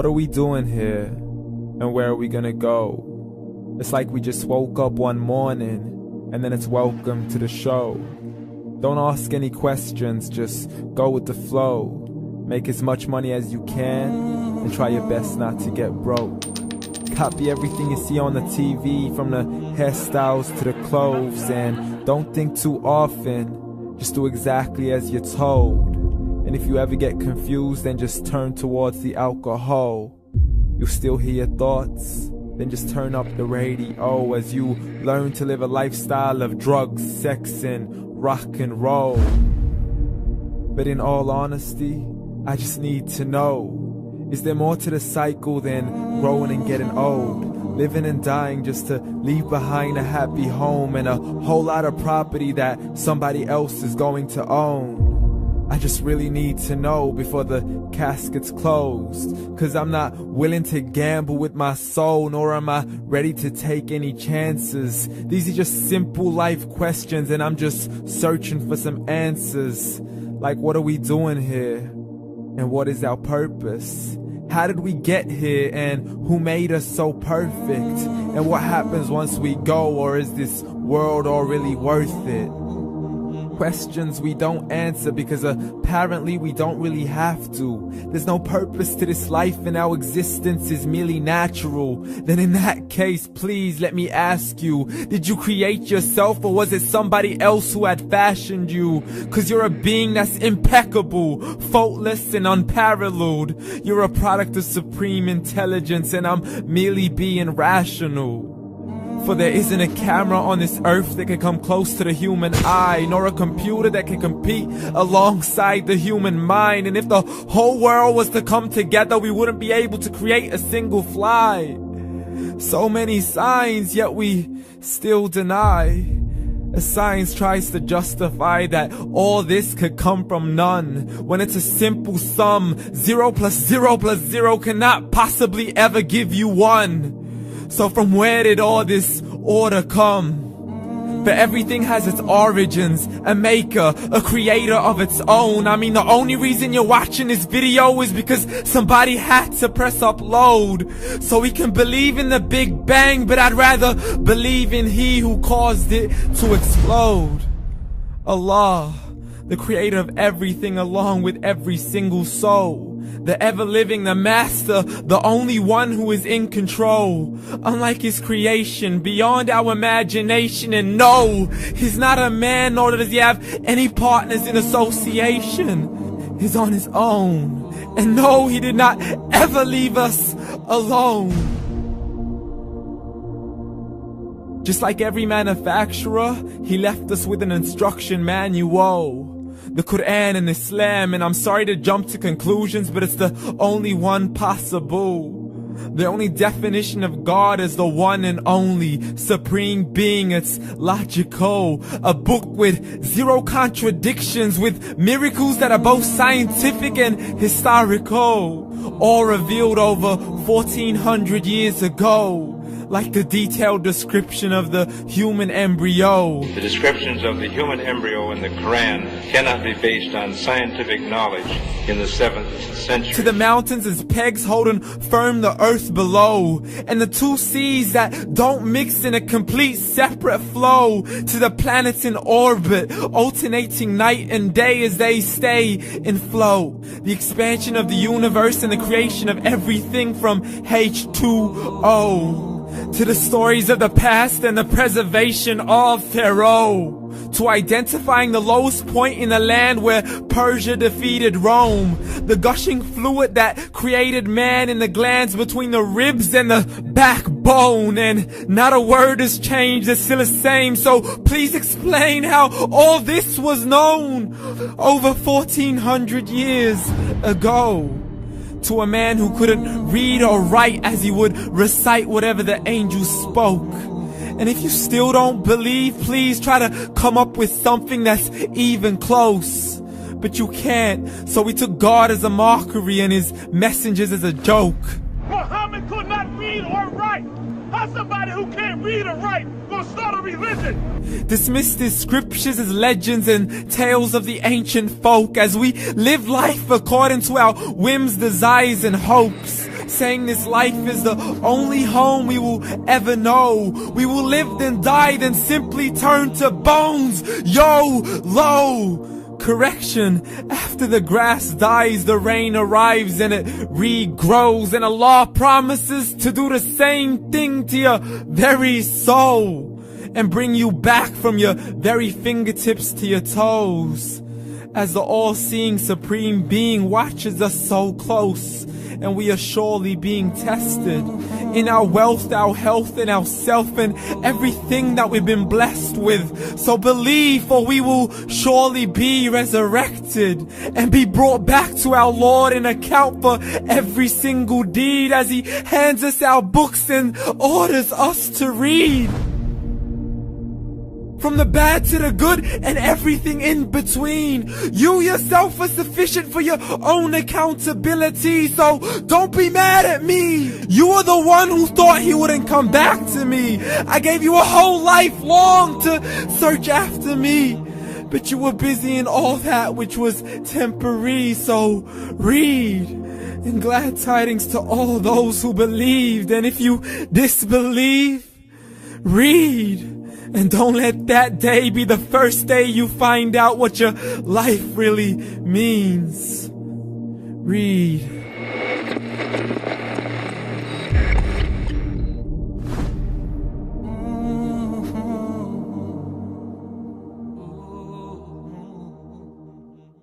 What are we doing here? And where are we gonna go? It's like we just woke up one morning, and then it's welcome to the show. Don't ask any questions, just go with the flow. Make as much money as you can, and try your best not to get broke. Copy everything you see on the TV, from the hairstyles to the clothes, and don't think too often, just do exactly as you're told. And if you ever get confused, then just turn towards the alcohol. You'll still hear your thoughts, then just turn up the radio as you learn to live a lifestyle of drugs, sex, and rock and roll. But in all honesty, I just need to know, is there more to the cycle than growing and getting old? Living and dying just to leave behind a happy home and a whole lot of property that somebody else is going to own. I just really need to know before the casket's closed, 'cause I'm not willing to gamble with my soul, nor am I ready to take any chances. These are just simple life questions, and I'm just searching for some answers. Like, what are we doing here? And what is our purpose? How did we get here, and who made us so perfect? And what happens once we go, or is this world all really worth it? Questions we don't answer because apparently we don't really have to. There's no purpose to this life and our existence is merely natural. Then in that case, please let me ask you, did you create yourself, or was it somebody else who had fashioned you? 'Cause you're a being that's impeccable, faultless and unparalleled. You're a product of supreme intelligence, and I'm merely being rational. For there isn't a camera on this earth that can come close to the human eye, nor a computer that can compete alongside the human mind. And if the whole world was to come together, we wouldn't be able to create a single fly. So many signs, yet we still deny. As science tries to justify that all this could come from none, when it's a simple sum. 0 plus 0 plus 0 cannot possibly ever give you 1. So from where did all this order come? For everything has its origins, a maker, a creator of its own. I mean, the only reason you're watching this video is because somebody had to press upload. So we can believe in the Big Bang, but I'd rather believe in He who caused it to explode. Allah, the creator of everything along with every single soul. The ever-living, the master, the only one who is in control. Unlike his creation, beyond our imagination. And no, he's not a man, nor does he have any partners in association. He's on his own. And no, he did not ever leave us alone. Just like every manufacturer, he left us with an instruction manual. The Quran and Islam, and I'm sorry to jump to conclusions, but it's the only one possible. The only definition of God is the one and only supreme being. It's logical, a book with 0 contradictions, with miracles that are both scientific and historical, all revealed over 1400 years ago. Like the detailed description of the human embryo. The descriptions of the human embryo in the Quran cannot be based on scientific knowledge in the 7th century. To the mountains as pegs holding firm the earth below, and the 2 seas that don't mix in a complete separate flow. To the planets in orbit, alternating night and day as they stay in flow. The expansion of the universe and the creation of everything from H2O. To the stories of the past and the preservation of Pharaoh. To identifying the lowest point in the land where Persia defeated Rome. The gushing fluid that created man in the glands between the ribs and the backbone. And not a word has changed, it's still the same. So please explain how all this was known over 1400 years ago. To a man who couldn't read or write, as he would recite whatever the angels spoke. And if you still don't believe, please try to come up with something that's even close. But you can't, so we took God as a mockery and his messengers as a joke. Muhammad could not read or write. How's somebody who can't read or write gonna start a religion? Dismissed his scriptures as legends and tales of the ancient folk, as we live life according to our whims, desires, and hopes. saying this life is the only home we will ever know. We will live then die, then simply turn to bones. YOLO! Correction, after the grass dies, the rain arrives and it regrows, and Allah promises to do the same thing to your very soul and bring you back from your very fingertips to your toes, as the all-seeing supreme being watches us so close, and we are surely being tested in our wealth, our health, and our self, and everything that we've been blessed with. So believe, for we will surely be resurrected and be brought back to our Lord and account for every single deed, as He hands us our books and orders us to read. From the bad to the good and everything in between. You yourself are sufficient for your own accountability, so don't be mad at me. You are the one who thought He wouldn't come back to me. I gave you a whole life long to search after me, but you were busy in all that which was temporary. So read, and glad tidings to all those who believed. And if you disbelieve, read. And don't let that day be the first day you find out what your life really means. Read.